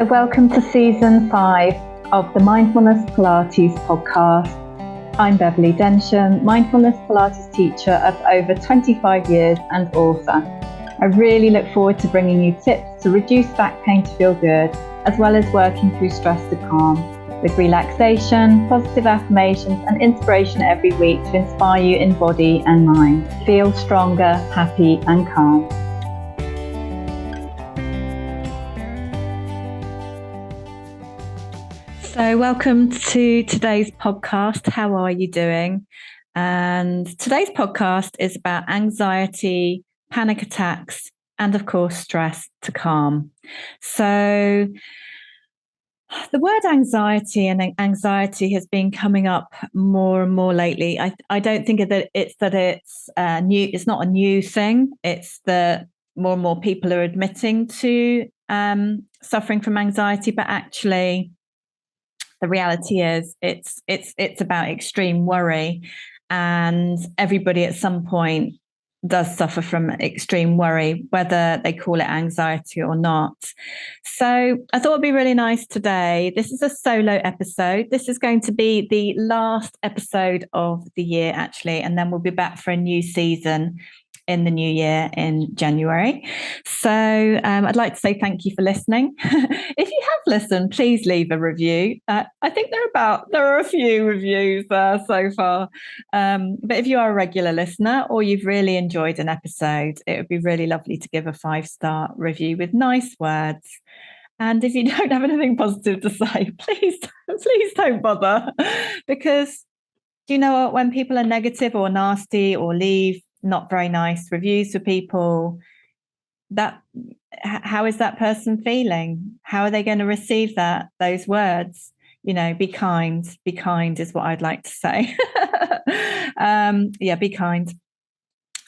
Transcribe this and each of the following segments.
Welcome to Season 5 of the Mindfulness Pilates podcast. I'm Beverley Densham, Mindfulness Pilates teacher of over 25 years and author. I really look forward to bringing you tips to reduce back pain to feel good, as well as working through stress to calm, with relaxation, positive affirmations and inspiration every week to inspire you in body and mind. Feel stronger, happy and calm. So welcome to today's podcast. How are you doing? And today's podcast is about anxiety, panic attacks, and of course, stress to calm. So the word anxiety and anxiety has been coming up more and more lately. I don't think that it's new. It's not a new thing. It's that more and more people are admitting to suffering from anxiety, but actually, the reality is it's about extreme worry, and everybody at some point does suffer from extreme worry, whether they call it anxiety or not. So I thought it'd be really nice today. This is a solo episode. This is going to be the last episode of the year, actually, and then we'll be back for a new season in the new year in January. So I'd like to say thank you for listening. If you have listened, please leave a review. I think there are a few reviews so far. But if you are a regular listener or you've really enjoyed an episode, it would be really lovely to give a 5-star review with nice words. And if you don't have anything positive to say, please don't bother. Because do you know what? When people are negative or nasty or leave not very nice reviews for people, how is that person feeling? How are they going to receive those words? You know, be kind is what I'd like to say. Be kind.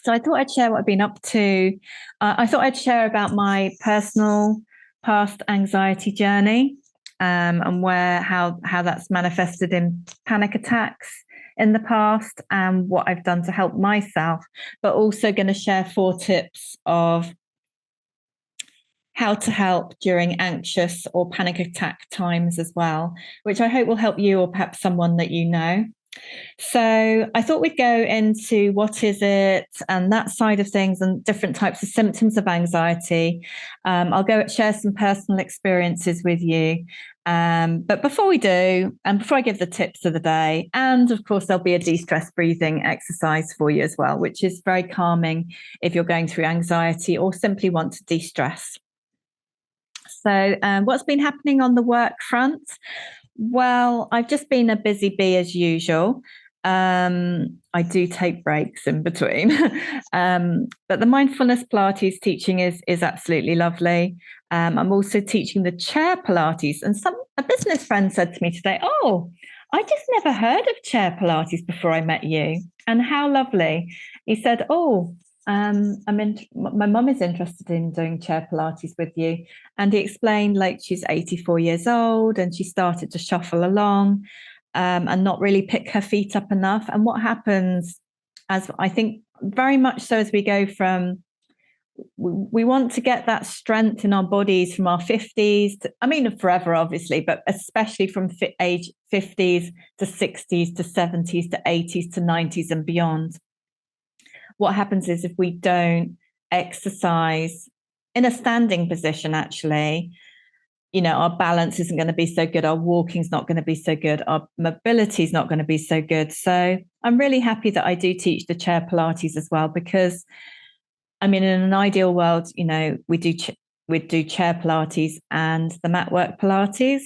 So I thought I'd share what I've been up to. I thought I'd share about my personal past anxiety journey, and how that's manifested in panic attacks in the past and what I've done to help myself, but also going to share 4 tips of how to help during anxious or panic attack times as well, which I hope will help you or perhaps someone that you know. So I thought we'd go into what is it and that side of things and different types of symptoms of anxiety. I'll share some personal experiences with you. But before we do, and before I give the tips of the day, and of course, there'll be a de-stress breathing exercise for you as well, which is very calming if you're going through anxiety or simply want to de-stress. So what's been happening on the work front? Well, I've just been a busy bee as usual. I do take breaks in between. But the Mindfulness Pilates teaching is absolutely lovely. I'm also teaching the chair Pilates. And a business friend said to me today, "Oh, I just never heard of chair Pilates before I met you." And how lovely. He said, "Oh, my mum is interested in doing chair Pilates with you." And he explained, like, she's 84 years old and she started to shuffle along and not really pick her feet up enough. And what happens, as I think very much so, as we go from, we want to get that strength in our bodies from our 50s forever, obviously, but especially from age 50s to 60s to 70s to 80s to 90s and beyond. What happens is, if we don't exercise in a standing position, actually, you know, our balance isn't going to be so good. Our walking's not going to be so good. Our mobility is not going to be so good. So I'm really happy that I do teach the chair Pilates as well, because in an ideal world, you know, we'd do chair Pilates and the mat work Pilates.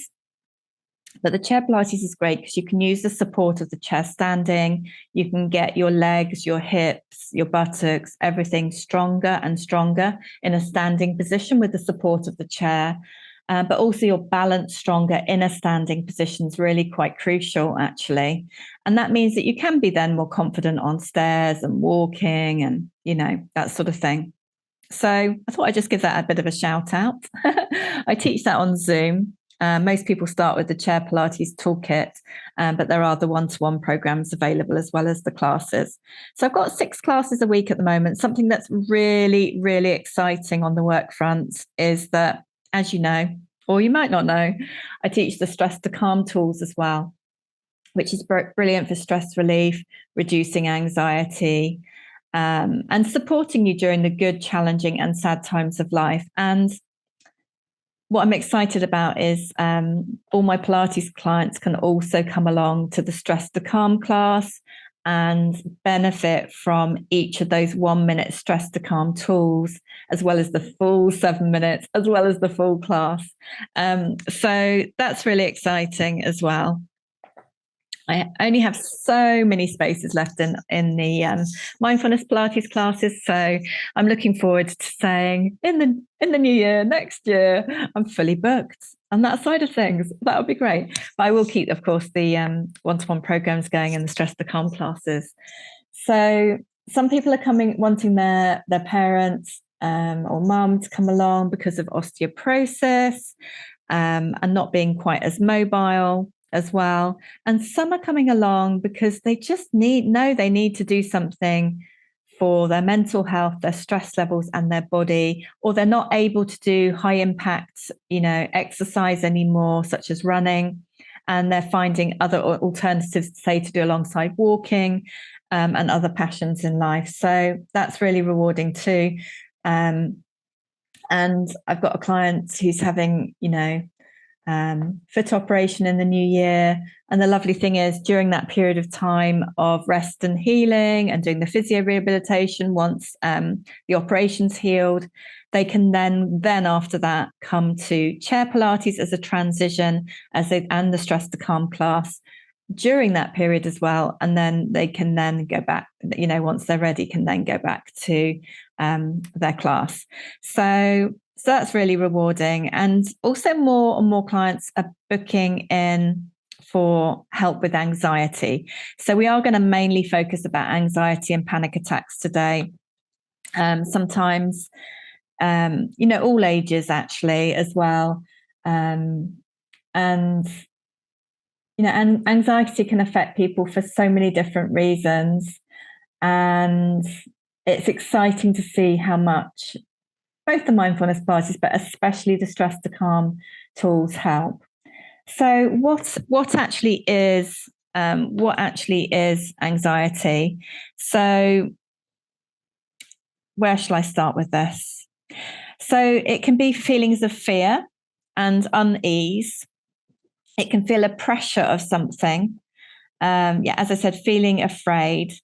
But the chair Pilates is great because you can use the support of the chair standing. You can get your legs, your hips, your buttocks, everything stronger and stronger in a standing position with the support of the chair. But also your balance stronger in a standing position is really quite crucial, actually. And that means that you can be then more confident on stairs and walking and, you know, that sort of thing. So I thought I'd just give that a bit of a shout out. I teach that on Zoom. Most people start with the chair Pilates toolkit, but there are the one-to-one programs available as well as the classes. So I've got 6 classes a week at the moment. Something that's really, really exciting on the work front is that, as you know, or you might not know, I teach the stress to calm tools as well, which is brilliant for stress relief, reducing anxiety, and supporting you during the good, challenging, and sad times of life. And what I'm excited about is all my Pilates clients can also come along to the Stress to Calm class and benefit from each of those 1 minute stress to calm tools, as well as the full 7 minutes, as well as the full class. So that's really exciting as well. I only have so many spaces left in the mindfulness Pilates classes, so I'm looking forward to saying in the new year, next year, I'm fully booked on that side of things. That would be great. But I will keep, of course, the one-to-one programs going and the stress to calm classes. So some people are coming wanting their parents or mum to come along because of osteoporosis and not being quite as mobile as well. And some are coming along because they just know they need to do something for their mental health, their stress levels, and their body, or they're not able to do high impact, exercise anymore, such as running, and they're finding other alternatives, say, to do alongside walking, and other passions in life. So that's really rewarding too. And I've got a client who's having, foot operation in the new year. And the lovely thing is, during that period of time of rest and healing and doing the physio rehabilitation, once the operation's healed, they can then after that come to chair Pilates as a transition, and the stress to calm class during that period as well. And then they can then go back, once they're ready, can then go back to their class. So that's really rewarding. And also more and more clients are booking in for help with anxiety. So we are going to mainly focus about anxiety and panic attacks today. Sometimes, all ages actually as well. And anxiety can affect people for so many different reasons. And it's exciting to see how much both the mindfulness Pilates, but especially the stress to calm tools help. So what actually is anxiety? So where shall I start with this? So it can be feelings of fear and unease. It can feel a pressure of something. As I said, feeling afraid.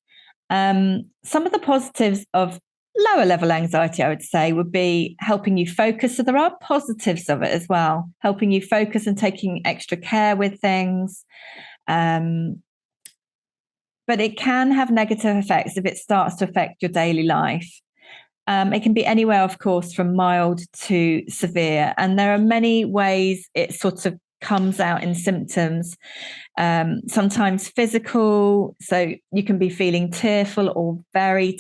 Some of the positives of lower level anxiety, I would say, would be helping you focus. So there are positives of it as well, helping you focus and taking extra care with things. But it can have negative effects if it starts to affect your daily life. It can be anywhere, of course, from mild to severe. And there are many ways it sort of comes out in symptoms. Sometimes physical, so you can be feeling tearful or very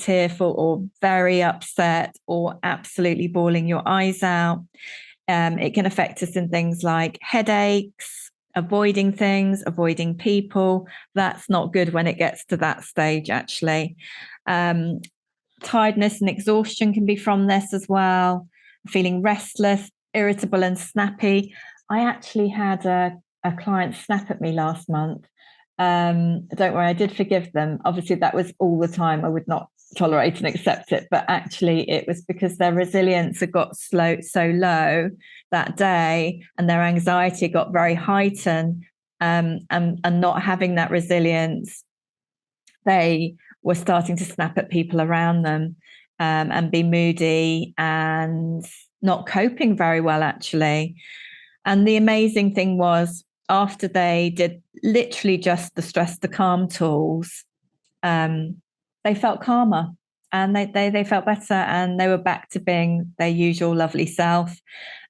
upset or absolutely bawling your eyes out. It can affect us in things like headaches, avoiding things, avoiding people. That's not good when it gets to that stage, actually. Tiredness and exhaustion can be from this as well. Feeling restless, irritable and snappy. I actually had a client snap at me last month. Don't worry, I did forgive them. Obviously, that was all the time. I would not tolerate and accept it. But actually, it was because their resilience had got so low that day, and their anxiety got very heightened. And not having that resilience, they were starting to snap at people around them, and be moody and not coping very well, actually. And the amazing thing was, after they did literally just the stress to calm tools, they felt calmer and they felt better, and they were back to being their usual lovely self.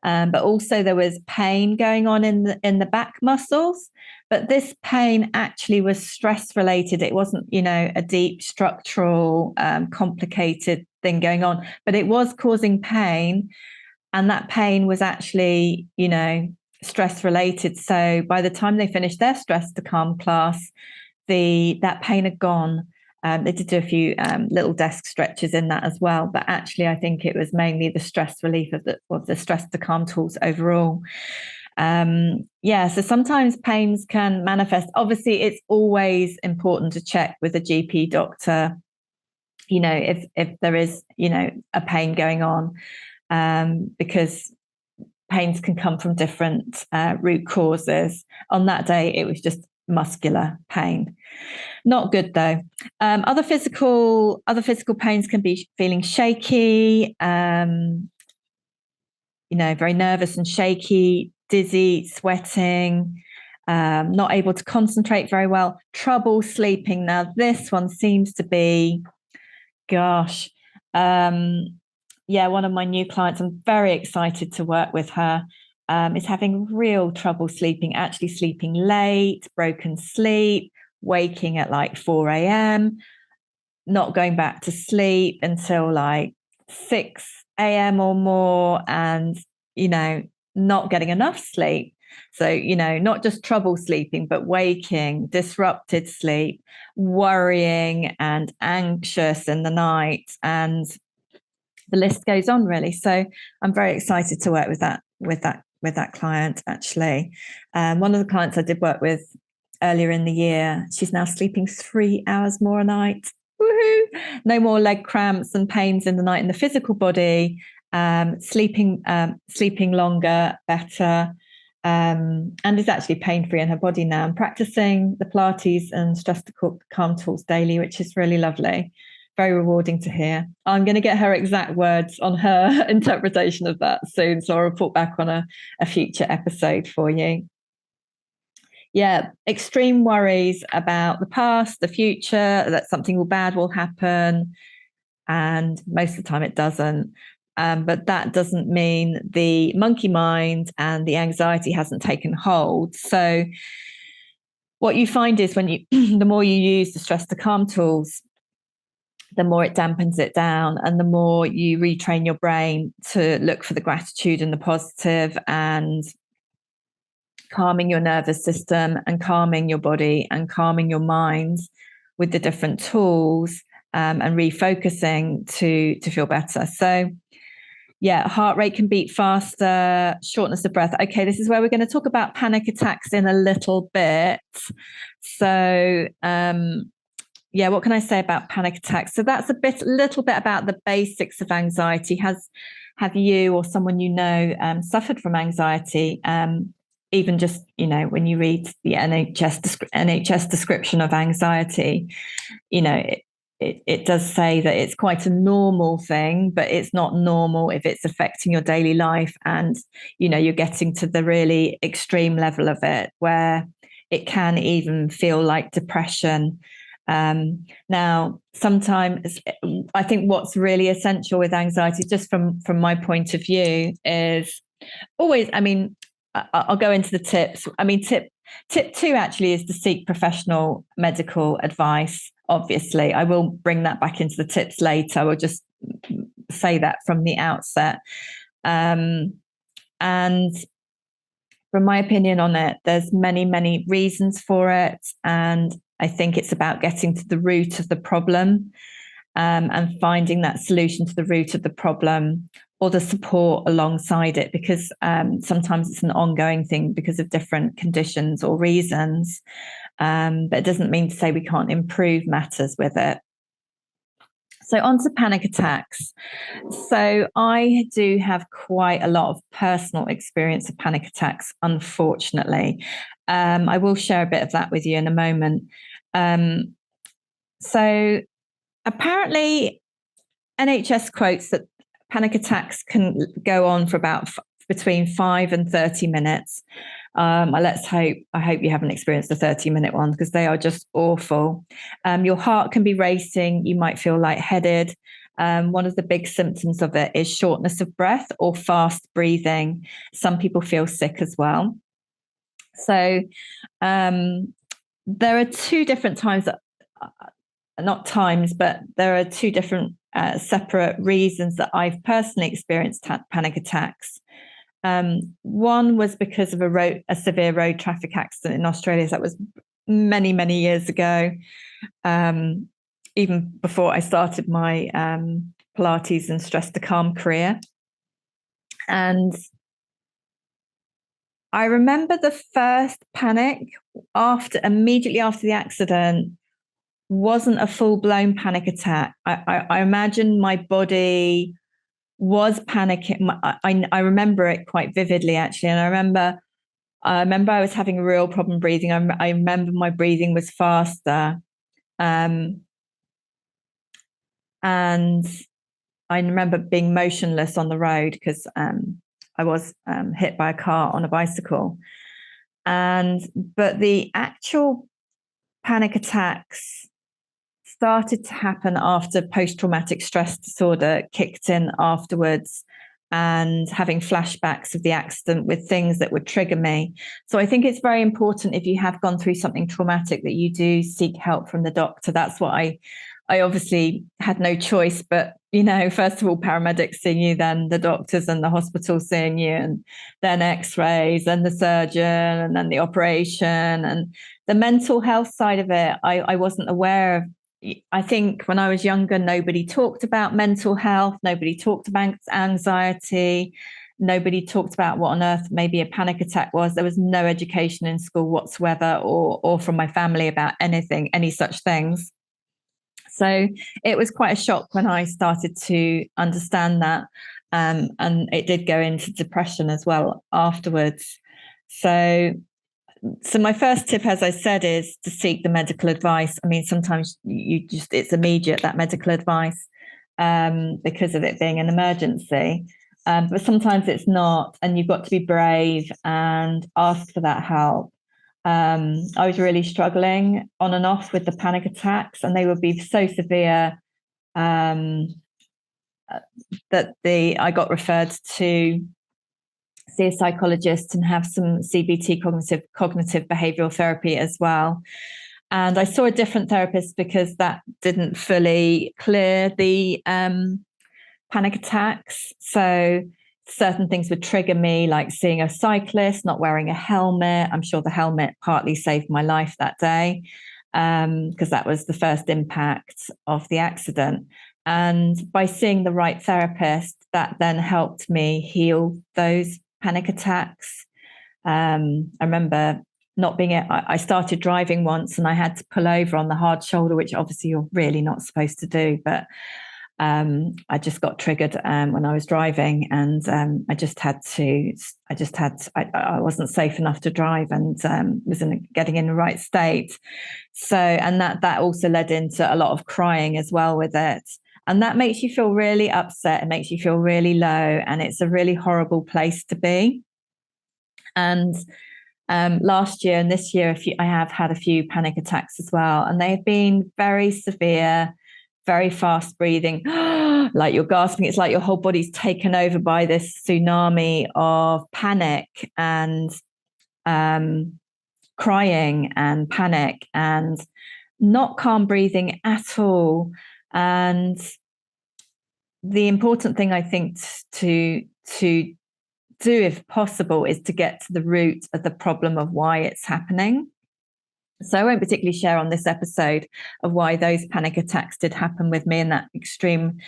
But also there was pain going on in the back muscles. But this pain actually was stress related. It wasn't, a deep structural, complicated thing going on, but it was causing pain. And that pain was actually, stress related. So by the time they finished their stress to calm class, that pain had gone. They did do a few little desk stretches in that as well, but actually I think it was mainly the stress relief of the stress to calm tools overall. So sometimes pains can manifest. Obviously, it's always important to check with a GP doctor, if there is, a pain going on, because pains can come from different root causes. On that day, it was just muscular pain. Not good though. Other physical pains can be feeling shaky, very nervous and shaky, dizzy, sweating, not able to concentrate very well, trouble sleeping. Now, this one seems to be, one of my new clients. I'm very excited to work with her. Is having real trouble sleeping, actually sleeping late, broken sleep, waking at like 4 a.m., not going back to sleep until like 6 a.m. or more, and, not getting enough sleep. So, not just trouble sleeping, but waking, disrupted sleep, worrying and anxious in the night, and the list goes on really. So I'm very excited to work with that client, actually. One of the clients I did work with earlier in the year, she's now sleeping 3 hours more a night. Woohoo! No more leg cramps and pains in the night in the physical body. Sleeping longer, better, and is actually pain-free in her body now. I'm practicing the Pilates and stress to calm tools daily, which is really lovely. Very rewarding to hear. I'm going to get her exact words on her interpretation of that soon, so I'll report back on a future episode for you. Yeah, extreme worries about the past, the future, that something bad will happen, and most of the time it doesn't. But that doesn't mean the monkey mind and the anxiety hasn't taken hold. So what you find is when the more you use the stress to calm tools, the more it dampens it down, and the more you retrain your brain to look for the gratitude and the positive, and calming your nervous system and calming your body and calming your mind with the different tools, and refocusing to feel better. So heart rate can beat faster, shortness of breath. Okay, this is where we're going to talk about panic attacks in a little bit. So what can I say about panic attacks? So that's a little bit about the basics of anxiety. Have you or someone suffered from anxiety? Even just, when you read the NHS description of anxiety, it does say that it's quite a normal thing, but it's not normal if it's affecting your daily life, and, you're getting to the really extreme level of it where it can even feel like depression. Now, sometimes I think what's really essential with anxiety, just from my point of view, is always, I'll go into the tips. Tip 2 actually is to seek professional medical advice. Obviously, I will bring that back into the tips later. I will just say that from the outset. And from my opinion on it, there's many, many reasons for it. And I think it's about getting to the root of the problem, and finding that solution to the root of the problem, or the support alongside it, because sometimes it's an ongoing thing because of different conditions or reasons. But it doesn't mean to say we can't improve matters with it. So on to panic attacks. So I do have quite a lot of personal experience of panic attacks, unfortunately. I will share a bit of that with you in a moment. So apparently NHS quotes that panic attacks can go on for about between 5 and 30 minutes. I hope you haven't experienced the 30-minute ones, because they are just awful. Your heart can be racing. You might feel lightheaded. One of the big symptoms of it is shortness of breath or fast breathing. Some people feel sick as well. So there are two different times, but there are two different separate reasons that I've personally experienced panic attacks. One was because of a severe road traffic accident in Australia. That was many, many years ago. even before I started my Pilates and stress to calm career. And I remember the first panic immediately after the accident wasn't a full-blown panic attack. I imagine my body was panicking. I remember it quite vividly, actually. And I remember I was having a real problem breathing. I remember my breathing was faster. And I remember being motionless on the road because I was hit by a car on a bicycle. But the actual panic attacks started to happen after post-traumatic stress disorder kicked in afterwards, and having flashbacks of the accident with things that would trigger me. So I think it's very important, if you have gone through something traumatic, that you do seek help from the doctor. That's what I obviously had no choice, but first of all, paramedics seeing you, then the doctors and the hospital seeing you, and then x-rays, and the surgeon, and then the operation, and the mental health side of it. I wasn't aware of. I think when I was younger, nobody talked about mental health. Nobody talked about anxiety. Nobody talked about what on earth maybe a panic attack was. There was no education in school whatsoever, or from my family about any such things. So it was quite a shock when I started to understand that. And it did go into depression as well afterwards. So my first tip, as I said, is to seek the medical advice. I mean, sometimes it's immediate, that medical advice, because of it being an emergency. But sometimes it's not, and you've got to be brave and ask for that help. I was really struggling on and off with the panic attacks, and they would be so severe that I got referred to see a psychologist and have some CBT, cognitive behavioral therapy as well. And I saw a different therapist because that didn't fully clear the panic attacks. So certain things would trigger me, like seeing a cyclist not wearing a helmet. I'm sure the helmet partly saved my life that day, because that was the first impact of the accident. And by seeing the right therapist, that then helped me heal those panic attacks. I remember not being I started driving once, and I had to pull over on the hard shoulder, which obviously you're really not supposed to do, but I just got triggered when I was driving, and I wasn't safe enough to drive, and wasn't getting in the right state. So, and that also led into a lot of crying as well with it. And that makes you feel really upset. It makes you feel really low, and it's a really horrible place to be. And last year and this year, I have had a few panic attacks as well, and they've been very severe, very fast breathing, like you're gasping. It's like your whole body's taken over by this tsunami of panic, and crying and panic, and not calm breathing at all. And the important thing, I think, to do, if possible, is to get to the root of the problem of why it's happening. So I won't particularly share on this episode of why those panic attacks did happen with me, and that extreme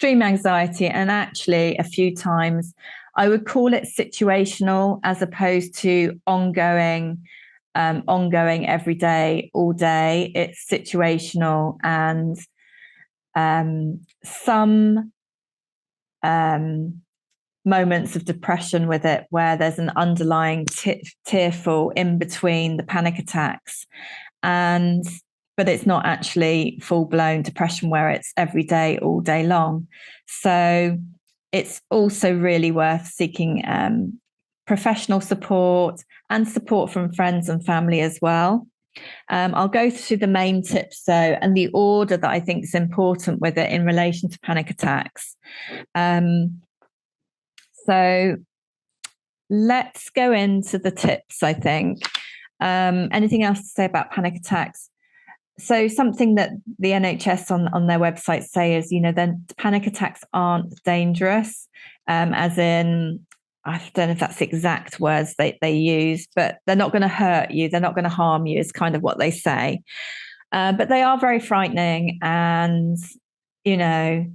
anxiety. And actually, a few times I would call it situational as opposed to ongoing every day, all day. It's situational, and some moments of depression with it, where there's an underlying tearful in between the panic attacks, but it's not actually full-blown depression where it's every day, all day long. So it's also really worth seeking professional support and support from friends and family as well. I'll go through the main tips, though, and the order that I think is important with it in relation to panic attacks. So let's go into the tips, I think. Anything else to say about panic attacks? So something that the NHS on their website say is, then panic attacks aren't dangerous, as in, I don't know if that's the exact words they use, but they're not going to hurt you. They're not going to harm you, is kind of what they say. But they are very frightening, and you know,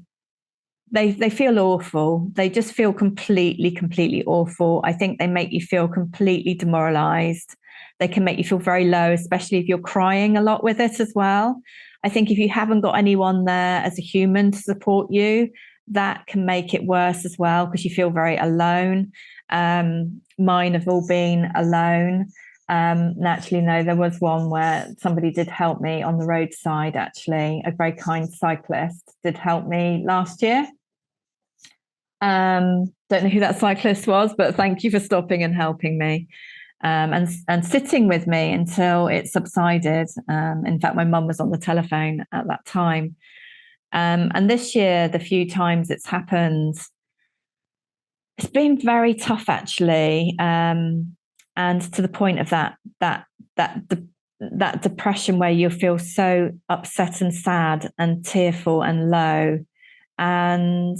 they feel awful. They just feel completely awful. I think they make you feel completely demoralized. They can make you feel very low, especially if you're crying a lot with it as well. I think if you haven't got anyone there as a human to support you, that can make it worse as well, because you feel very alone. Mine have all been alone. Actually, no, there was one where somebody did help me on the roadside. Actually, a very kind cyclist did help me last year. Don't know who that cyclist was, but thank you for stopping and helping me, and sitting with me until it subsided. In fact, my mum was on the telephone at that time. And this year, the few times it's happened, it's been very tough actually, and to the point of that depression where you feel so upset and sad and tearful and low. And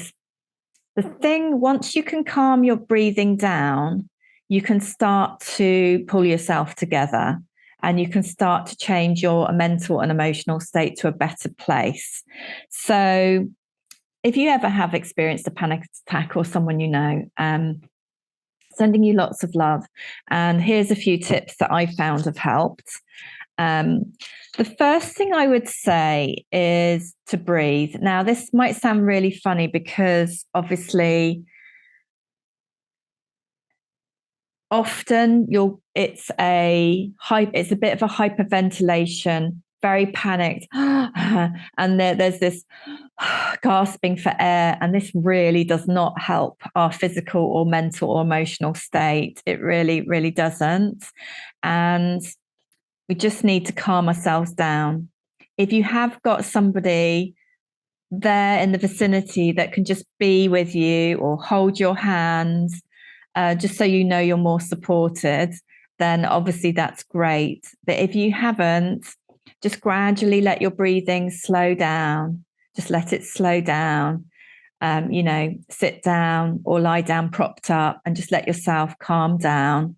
the thing, once you can calm your breathing down, you can start to pull yourself together, and you can start to change your mental and emotional state to a better place. So if you ever have experienced a panic attack, or someone you know, sending you lots of love. And here's a few tips that I found have helped. The first thing I would say is to breathe. Now, this might sound really funny because obviously often it's a bit of a hyperventilation, very panicked, and there's this gasping for air, and this really does not help our physical or mental or emotional state. It really doesn't. And we just need to calm ourselves down. If you have got somebody there in the vicinity that can just be with you or hold your hand, just so you know you're more supported, then obviously that's great. But if you haven't, just gradually let your breathing slow down. Just let it slow down. Sit down or lie down propped up and just let yourself calm down.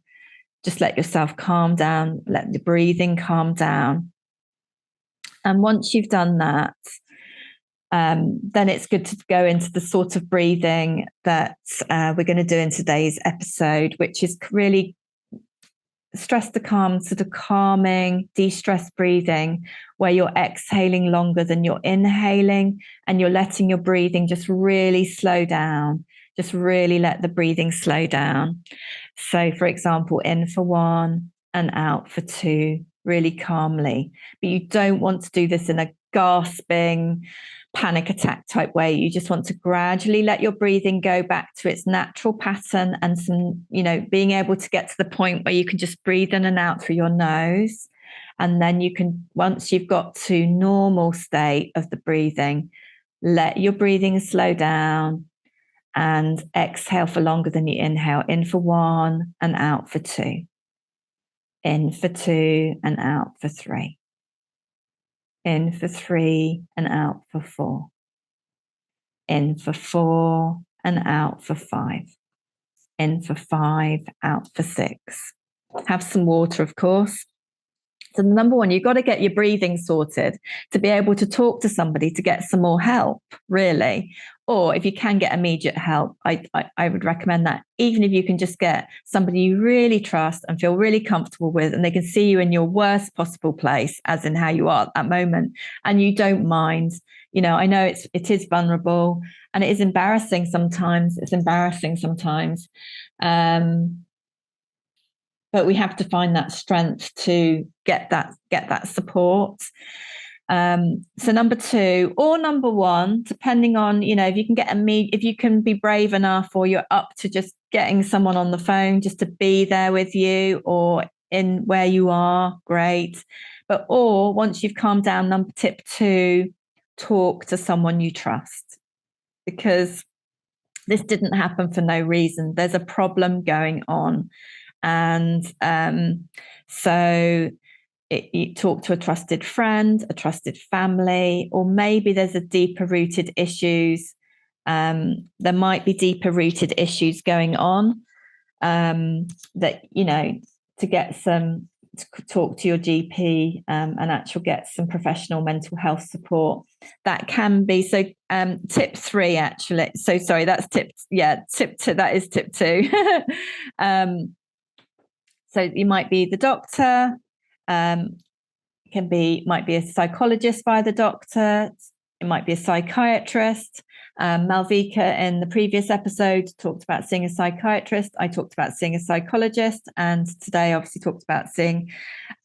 Just let yourself calm down. Let the breathing calm down. And once you've done that, then it's good to go into the sort of breathing that we're going to do in today's episode, which is really stress to calm, sort of calming, de-stress breathing, where you're exhaling longer than you're inhaling, and you're letting your breathing just really slow down. Just really let the breathing slow down. So, for example, in for 1 and out for 2, really calmly. But you don't want to do this in a gasping, panic attack type way. You just want to gradually let your breathing go back to its natural pattern, and being able to get to the point where you can just breathe in and out through your nose. And then you can, once you've got to normal state of the breathing, let your breathing slow down and exhale for longer than you inhale. In for 1 and out for 2. In for 2 and out for 3. In for 3 and out for 4. In for 4 and out for 5. In for 5, out for 6. Have some water, of course. So number 1, you've got to get your breathing sorted to be able to talk to somebody to get some more help, really. Or if you can get immediate help, I would recommend that. Even if you can just get somebody you really trust and feel really comfortable with, and they can see you in your worst possible place, as in how you are at that moment, and you don't mind. I know it is vulnerable, and it is embarrassing sometimes. But we have to find that strength to get that support. So number 2 or number 1, depending on, if you can be brave enough, or you're up to just getting someone on the phone just to be there with you or in where you are, great. Or once you've calmed down, tip 2, talk to someone you trust, because this didn't happen for no reason. There's a problem going on. And so you talk to a trusted friend, a trusted family, or maybe there's a deeper rooted issues. There might be deeper rooted issues going on, that, to get some talk to your GP and actually get some professional mental health support. That can be so. Tip 3, actually. So sorry, that's tip. Yeah, tip 2. That is tip 2. So you might be the doctor. Might be a psychologist by the doctor. It might be a psychiatrist. Malvika in the previous episode talked about seeing a psychiatrist. I talked about seeing a psychologist, and today obviously talked about seeing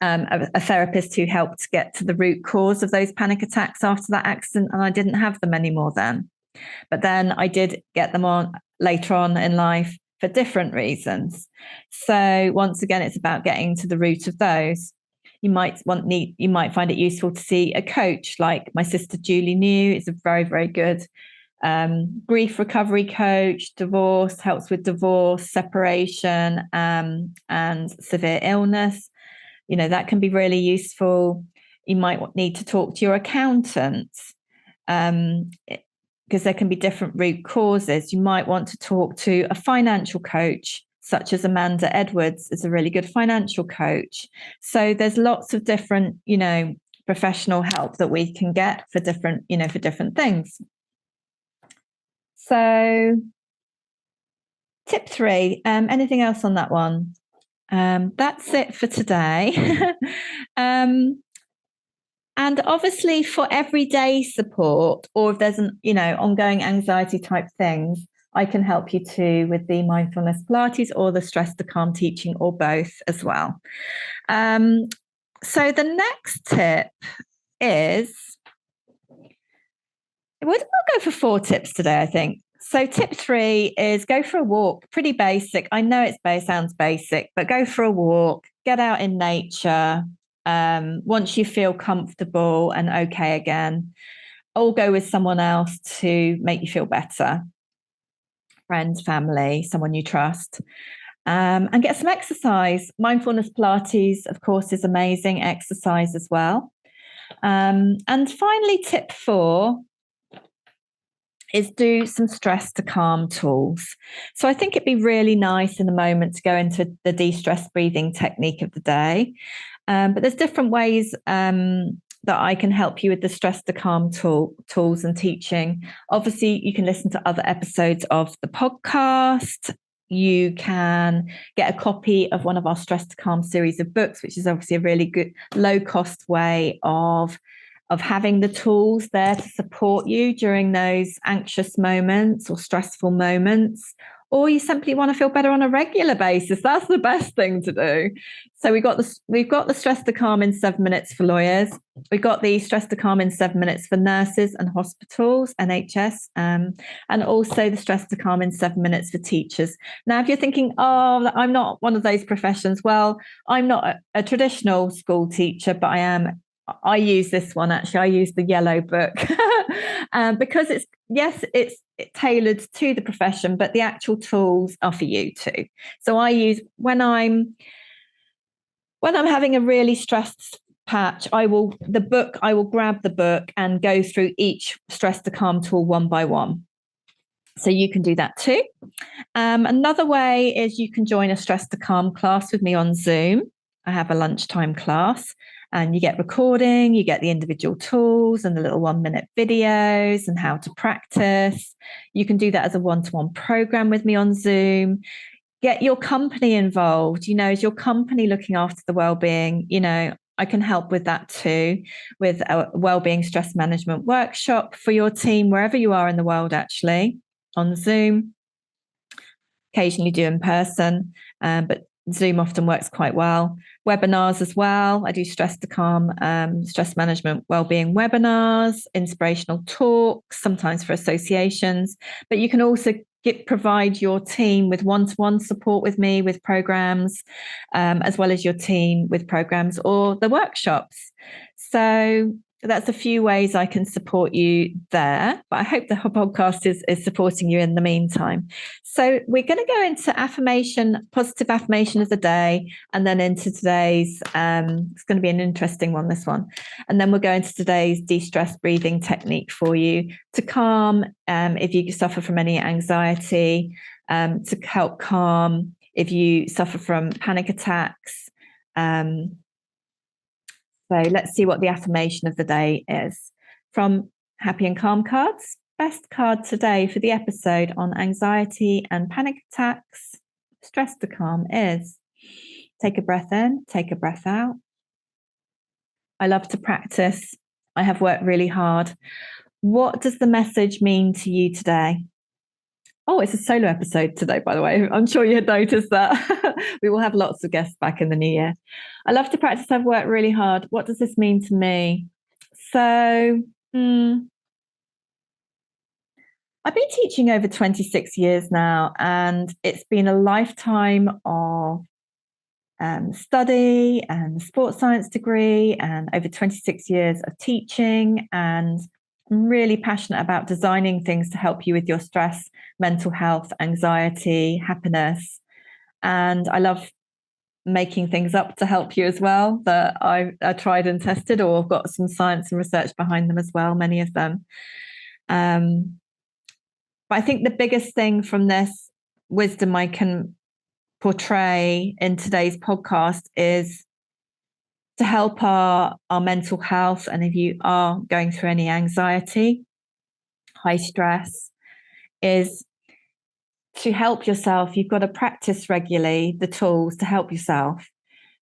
a therapist who helped get to the root cause of those panic attacks after that accident, and I didn't have them anymore then. But then I did get them on later on in life for different reasons. So once again, it's about getting to the root of those. You might find it useful to see a coach, like my sister Julie New is a very, very good grief recovery coach. Helps with divorce, separation, and severe illness. That can be really useful. You might need to talk to your accountant, because there can be different root causes. You might want to talk to a financial coach, such as Amanda Edwards is a really good financial coach. So there's lots of different, professional help that we can get for different things. So tip 3, anything else on that one? That's it for today. And obviously for everyday support, or if there's ongoing anxiety type things, I can help you too with the mindfulness Pilates or the stress to calm teaching, or both as well. So the next tip is, we'll go for 4 tips today, I think. So tip 3 is go for a walk. Pretty basic. I know it sounds basic, but go for a walk, get out in nature. Once you feel comfortable and okay again, or go with someone else to make you feel better. Friends, family, someone you trust. And get some exercise. Mindfulness Pilates, of course, is amazing exercise as well. And finally, tip 4 is do some stress to calm tools. So I think it'd be really nice in the moment to go into the de-stress breathing technique of the day. But there's different ways that I can help you with the stress to calm tools and teaching. Obviously, you can listen to other episodes of the podcast. You can get a copy of one of our stress to calm series of books, which is obviously a really good low-cost way of having the tools there to support you during those anxious moments or stressful moments, or you simply want to feel better on a regular basis. That's the best thing to do. So we've got the stress to calm in 7 minutes for lawyers. We've got the stress to calm in 7 minutes for nurses and hospitals, NHS, and also the stress to calm in 7 minutes for teachers. Now, if you're thinking, oh, I'm not one of those professions, well, I'm not a traditional school teacher, but I use this one, actually. I use the yellow book because it's tailored to the profession, but the actual tools are for you too. So I use, when I'm having a really stressed patch, I will grab the book and go through each stress to calm tool one by one. So you can do that too. Another way is you can join a stress to calm class with me on Zoom. I have a lunchtime class. And you get recording, you get the individual tools and the little 1-minute videos and how to practice. You can do that as a one-to-one program with me on Zoom. Get your company involved. Is your company looking after the well-being? I can help with that too, with a well-being stress management workshop for your team, wherever you are in the world, actually, on Zoom. Occasionally do in person, but Zoom often works quite well. Webinars as well. I do stress to calm, stress management, wellbeing webinars, inspirational talks, sometimes for associations. But you can also provide your team with one-to-one support with me with programs, as well as your team with programs or the workshops. So that's a few ways I can support you there, but I hope the podcast is supporting you in the meantime. So we're going to go into positive affirmation of the day, and then into today's, it's going to be an interesting one, this one. And then we'll go into today's de-stress breathing technique for you to calm if you suffer from any anxiety, to help calm if you suffer from panic attacks, So let's see what the affirmation of the day is. From Happy and Calm Cards, best card today for the episode on anxiety and panic attacks, stress to calm is take a breath in, take a breath out. I love to practice. I have worked really hard. What does the message mean to you today? Oh, it's a solo episode today, by the way. I'm sure you had noticed that. We will have lots of guests back in the new year. I love to practice. I've worked really hard. What does this mean to me? So, I've been teaching over 26 years now, and it's been a lifetime of study and sports science degree and over 26 years of teaching. And I'm really passionate about designing things to help you with your stress, mental health, anxiety, happiness. And I love making things up to help you as well that I tried and tested, or I've got some science and research behind them as well, many of them. But I think the biggest thing from this wisdom I can portray in today's podcast is to help our mental health. And if you are going through any anxiety, high stress, is to help yourself. You've got to practice regularly the tools to help yourself.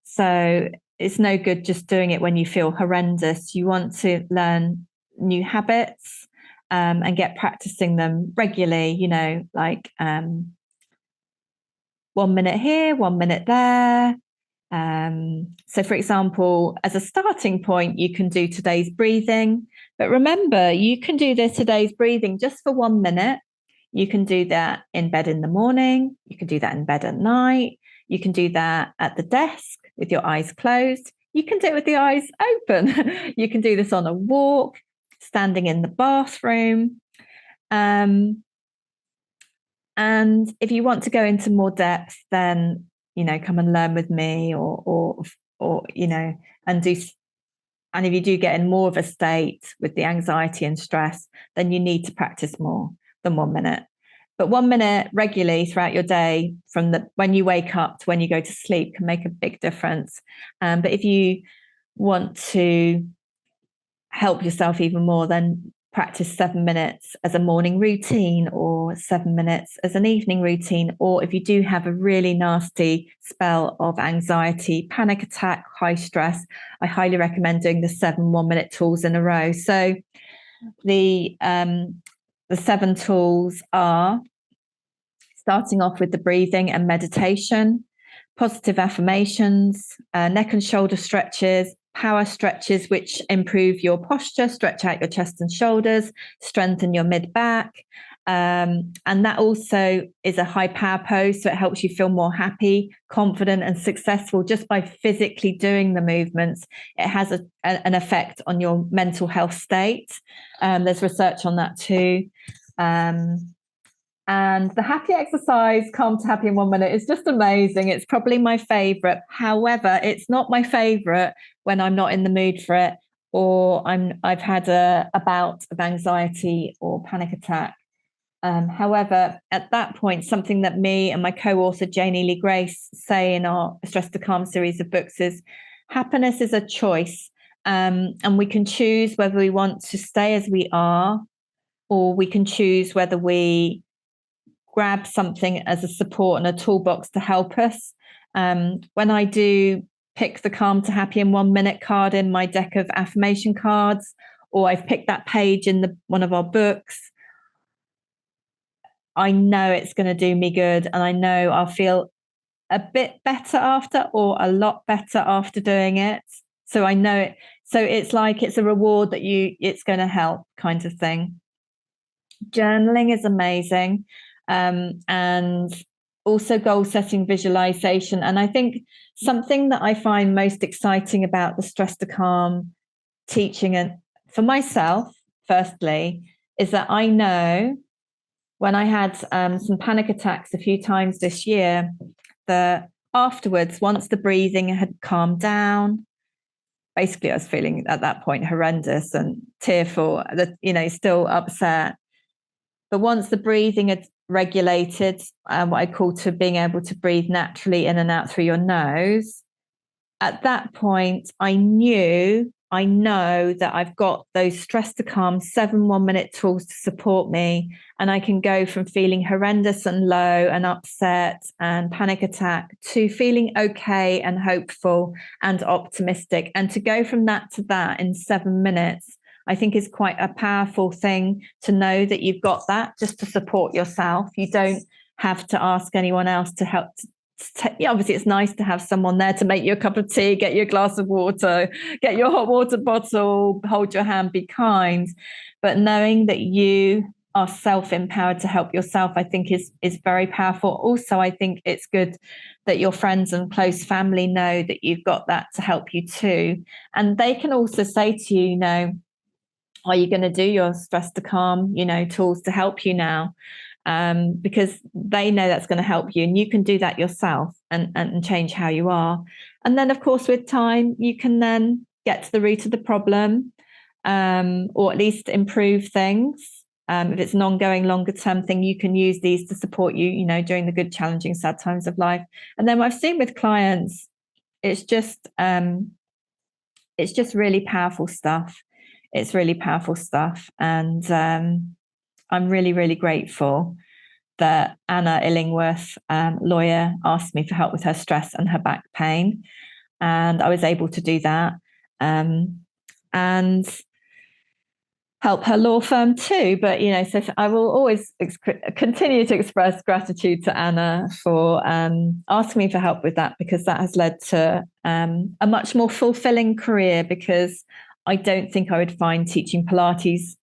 So it's no good just doing it when you feel horrendous. You want to learn new habits and get practicing them regularly, like 1 minute here, 1 minute there. So, for example, as a starting point, you can do today's breathing. But remember, you can do today's breathing just for 1 minute. You can do that in bed in the morning. You can do that in bed at night. You can do that at the desk with your eyes closed. You can do it with the eyes open. You can do this on a walk, standing in the bathroom. And if you want to go into more depth, then come and learn with me, or and do. And if you do get in more of a state with the anxiety and stress, then you need to practice more than 1 minute. But 1 minute regularly throughout your day, from when you wake up to when you go to sleep, can make a big difference. But if you want to help yourself even more, then practice 7 minutes as a morning routine, or 7 minutes as an evening routine. Or if you do have a really nasty spell of anxiety, panic attack, high stress, I highly recommend doing the 7 1-minute tools in a row. So the 7 tools are starting off with the breathing and meditation, positive affirmations, neck and shoulder stretches, power stretches, which improve your posture, stretch out your chest and shoulders, strengthen your mid-back. And that also is a high power pose, so it helps you feel more happy, confident, and successful just by physically doing the movements. It has an effect on your mental health state. There's research on that too. And the happy exercise, calm to happy in 1 minute, is just amazing. It's probably my favorite. However, it's not my favorite when I'm not in the mood for it, or I've had a bout of anxiety or panic attack. However, at that point, something that me and my co-author Janie Lee Grace say in our Stress to Calm series of books is happiness is a choice, and we can choose whether we want to stay as we are, or we can choose whether we grab something as a support and a toolbox to help us. When I do pick the calm to happy in 1 minute card in my deck of affirmation cards, or I've picked that page in one of our books, I know it's going to do me good, and I know I'll feel a bit better after, or a lot better after doing it. So I know it. So it's like it's a reward that it's going to help, kind of thing. Journaling is amazing. And also goal setting, visualization. And I think something that I find most exciting about the Stress to Calm teaching, and for myself, firstly, is that I know when I had some panic attacks a few times this year, that afterwards, once the breathing had calmed down, basically I was feeling at that point horrendous and tearful, still upset. But once the breathing had regulated, what I call to being able to breathe naturally in and out through your nose, at that point, I know that I've got those stress to calm 7 1-minute tools to support me. And I can go from feeling horrendous and low and upset and panic attack to feeling okay and hopeful and optimistic. And to go from that to that in 7 minutes, I think is quite a powerful thing to know that you've got that just to support yourself. You don't have to ask anyone else to help. Yeah, obviously it's nice to have someone there to make you a cup of tea, get you a glass of water, get your hot water bottle, hold your hand, be kind. But knowing that you are self-empowered to help yourself, I think is very powerful. Also, I think it's good that your friends and close family know that you've got that to help you too. And they can also say to you, are you going to do your stress to calm, tools to help you now? Because they know that's going to help you, and you can do that yourself and change how you are. And then, of course, with time, you can then get to the root of the problem, or at least improve things. If it's an ongoing, longer term thing, you can use these to support you, during the good, challenging, sad times of life. And then what I've seen with clients, it's just really powerful stuff. It's really powerful stuff. And I'm really, really grateful that Anna Illingworth, lawyer, asked me for help with her stress and her back pain. And I was able to do that and help her law firm too. But, so I will always continue to express gratitude to Anna for asking me for help with that, because that has led to a much more fulfilling career, because I don't think I would find teaching Pilates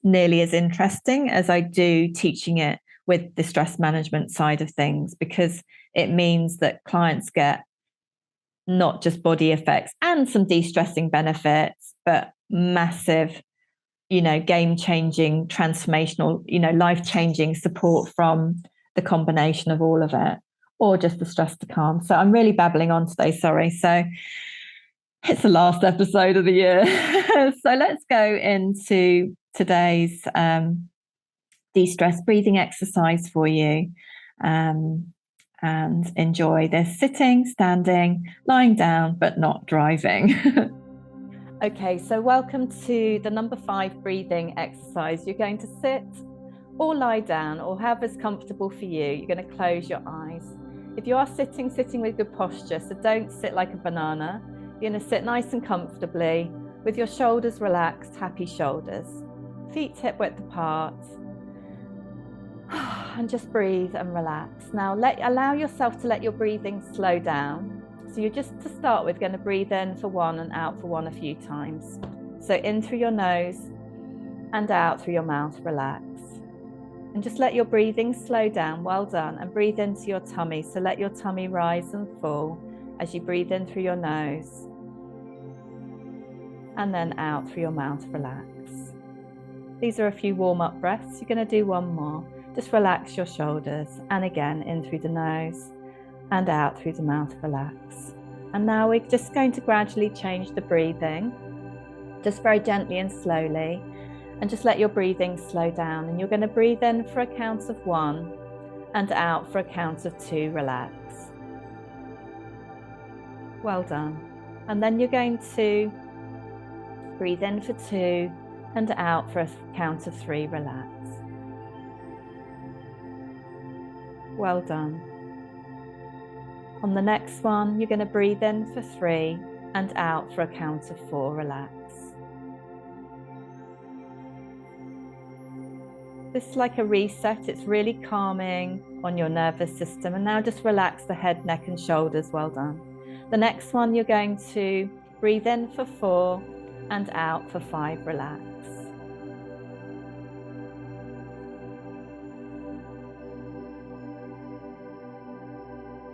nearly as interesting as I do teaching it with the stress management side of things, because it means that clients get not just body effects and some de-stressing benefits, but massive, game-changing, transformational, life-changing support from the combination of all of it, or just the stress to calm. So I'm really babbling on today, sorry. So it's the last episode of the year. So let's go into today's de-stress breathing exercise for you, and enjoy this sitting, standing, lying down, but not driving. Okay, so welcome to the number 5 breathing exercise. You're going to sit or lie down, or however's comfortable for you. You're going to close your eyes. If you are sitting with good posture, so don't sit like a banana. You're going to sit nice and comfortably with your shoulders relaxed, happy shoulders, feet hip width apart, and just breathe and relax. Now allow yourself to let your breathing slow down. So you're just, to start with, going to breathe in for 1 and out for 1 a few times. So in through your nose and out through your mouth, relax. And just let your breathing slow down. Well done. And breathe into your tummy. So let your tummy rise and fall as you breathe in through your nose and then out through your mouth, relax. These are a few warm-up breaths. You're going to do 1 more. Just relax your shoulders, and again in through the nose and out through the mouth, relax. And now we're just going to gradually change the breathing, just very gently and slowly, and just let your breathing slow down. And you're going to breathe in for a count of 1 and out for a count of 2, relax. Well done. And then you're going to breathe in for 2 and out for a count of 3, relax. Well done. On the next one, you're going to breathe in for 3 and out for a count of 4, relax. This is like a reset. It's really calming on your nervous system. And now just relax the head, neck and shoulders. Well done. The next one, you're going to breathe in for 4 and out for 5, relax.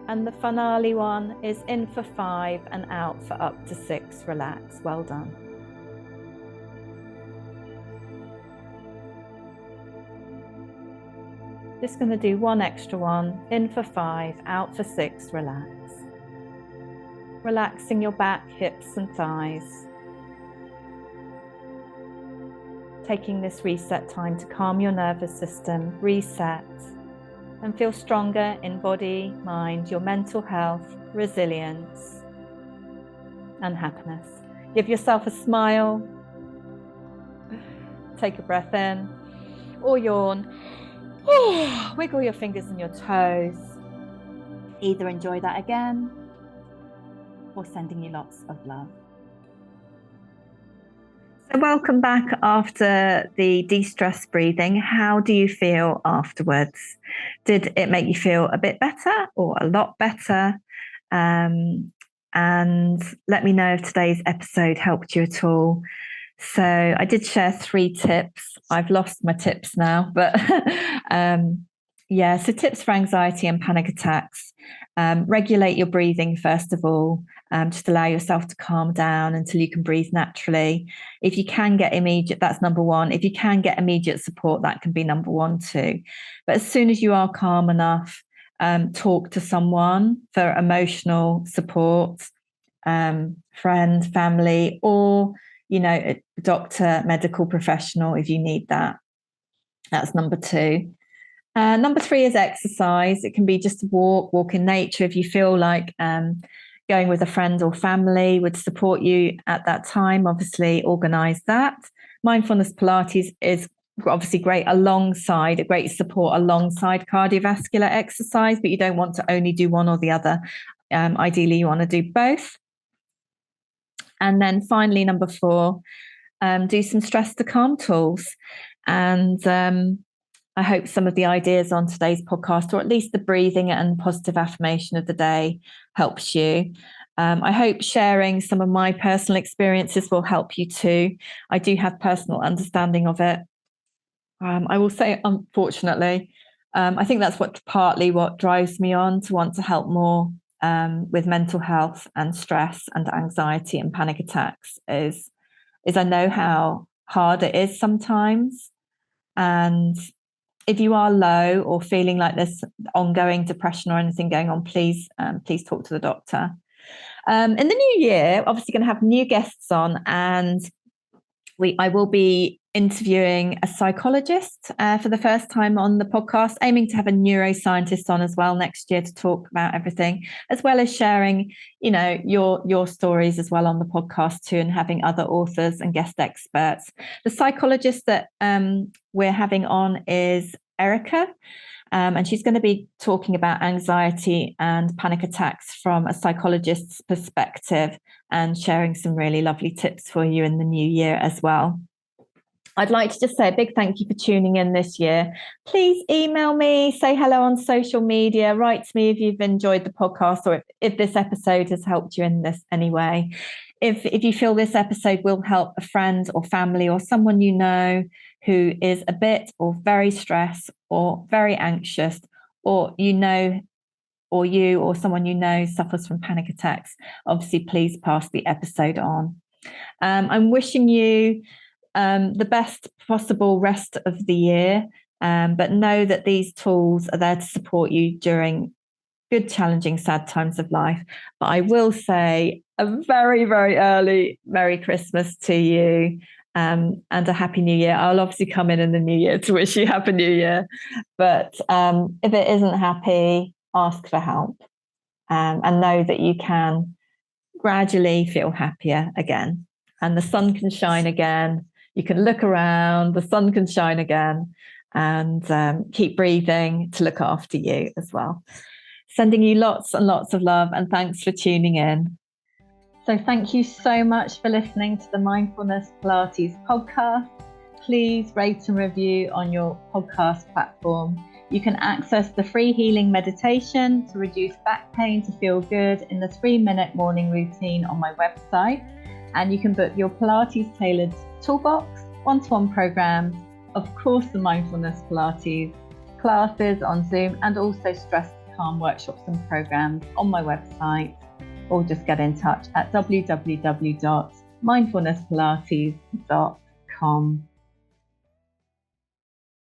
And the finale one is in for 5 and out for up to 6, relax. Well done. Just going to do 1 extra one, in for 5, out for 6, relax. Relaxing your back, hips and thighs. Taking this reset time to calm your nervous system, reset, and feel stronger in body, mind, your mental health, resilience, and happiness. Give yourself a smile. Take a breath in or yawn. Wiggle your fingers and your toes. Either enjoy that again or sending you lots of love. So welcome back after the de-stress breathing. How do you feel afterwards? Did it make you feel a bit better or a lot better? And let me know if today's episode helped you at all. So I did share 3 tips. I've lost my tips now, but so tips for anxiety and panic attacks. Regulate your breathing, first of all. Just allow yourself to calm down until you can breathe naturally. If you can get immediate, that's number 1. If you can get immediate support, that can be number 1 too. But as soon as you are calm enough, talk to someone for emotional support, friend, family, or, a doctor, medical professional if you need that. That's number 2. Number 3 is exercise. It can be just a walk in nature. If you feel like going with a friend or family would support you at that time, obviously organise that. Mindfulness Pilates is obviously great alongside, a great support alongside cardiovascular exercise, but you don't want to only do one or the other. Ideally, you want to do both. And then finally, number 4, do some stress to calm tools. And I hope some of the ideas on today's podcast, or at least the breathing and positive affirmation of the day, helps you. I hope sharing some of my personal experiences will help you too. I do have personal understanding of it. I will say, unfortunately, I think that's partly what drives me on to want to help more with mental health and stress and anxiety and panic attacks is I know how hard it is sometimes. And if you are low or feeling like there's ongoing depression or anything going on, please talk to the doctor. In the new year, obviously going to have new guests on, and I will be interviewing a psychologist for the first time on the podcast, aiming to have a neuroscientist on as well next year to talk about everything, as well as sharing, your stories as well on the podcast too, and having other authors and guest experts. The psychologist that we're having on is Erica, and she's going to be talking about anxiety and panic attacks from a psychologist's perspective and sharing some really lovely tips for you in the new year as well. I'd like to just say a big thank you for tuning in this year. Please email me, say hello on social media, write to me if you've enjoyed the podcast or if this episode has helped you in this any way. If you feel this episode will help a friend or family or someone you know who is a bit or very stressed or very anxious, or you or someone you know suffers from panic attacks, obviously please pass the episode on. I'm wishing you the best possible rest of the year, but know that these tools are there to support you during good, challenging, sad times of life. But I will say a very, very early Merry Christmas to you, and a Happy New Year. I'll obviously come in the new year to wish you Happy New Year. But if it isn't happy, ask for help, and know that you can gradually feel happier again. And the sun can shine again. You can look around, the sun can shine again, and keep breathing to look after you as well. Sending you lots and lots of love, and thanks for tuning in. So thank you so much for listening to the Mindfulness Pilates podcast. Please rate and review on your podcast platform. You can access the free healing meditation to reduce back pain to feel good in the 3-minute morning routine on my website. And you can book your Pilates tailored toolbox, one-to-one programs, of course the Mindfulness Pilates classes on Zoom, and also stress to calm workshops and programs on my website, or just get in touch at www.mindfulnesspilates.com.